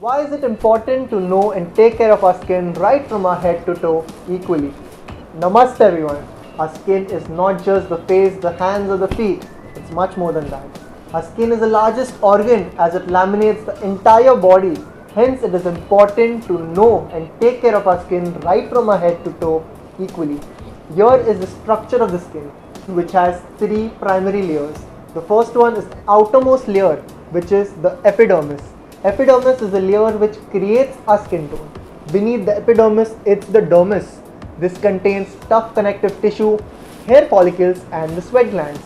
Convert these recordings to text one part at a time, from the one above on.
Why is it important to know and take care of our skin right from our head to toe equally? Namaste everyone. Our skin is not just the face, the hands or the feet. It's much more than that. Our skin is the largest organ as it laminates the entire body. Hence it is important to know and take care of our skin right from our head to toe equally. Here is the structure of the skin, which has three primary layers. The first one is the outermost layer, which is the epidermis. Epidermis is the layer which creates our skin tone. Beneath the epidermis, it's the dermis. This contains tough connective tissue, hair follicles and the sweat glands.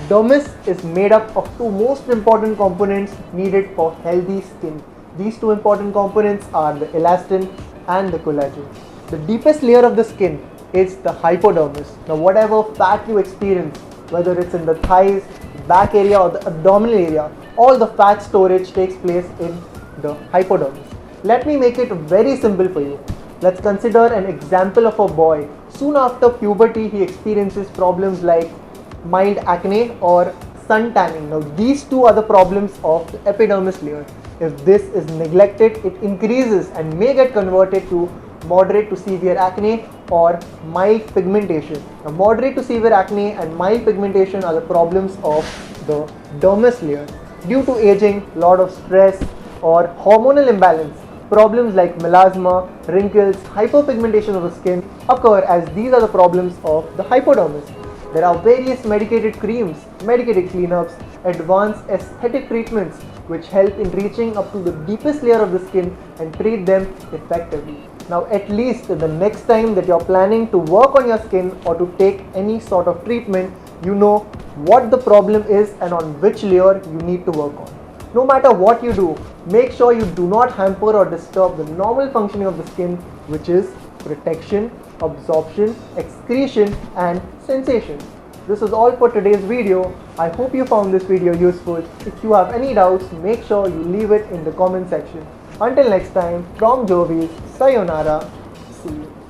Dermis is made up of two most important components needed for healthy skin. These two important components are the elastin and the collagen. The deepest layer of the skin is the hypodermis. Now whatever fat you experience, whether it's in the thighs, back area or the abdominal area, all the fat storage takes place in the hypodermis. Let me make it very simple for you. Let's consider an example of a boy. Soon after puberty, he experiences problems like mild acne or sun tanning. Now these two are the problems of the epidermis layer. If this is neglected, it increases and may get converted to moderate to severe acne or mild pigmentation. Now moderate to severe acne and mild pigmentation are the problems of the dermis layer. Due to aging, lot of stress or hormonal imbalance, problems like melasma, wrinkles, hyperpigmentation of the skin occur as these are the problems of the hypodermis. There are various medicated creams, medicated cleanups, advanced aesthetic treatments which help in reaching up to the deepest layer of the skin and treat them effectively. Now at least the next time that you're planning to work on your skin or to take any sort of treatment, you know what the problem is and on which layer you need to work on. No matter what you do, make sure you do not hamper or disturb the normal functioning of the skin, which is protection, absorption, excretion and sensation. This is all for today's video. I hope you found this video useful. If you have any doubts, make sure you leave it in the comment section. Until next time, from Jyovis, sayonara, see you.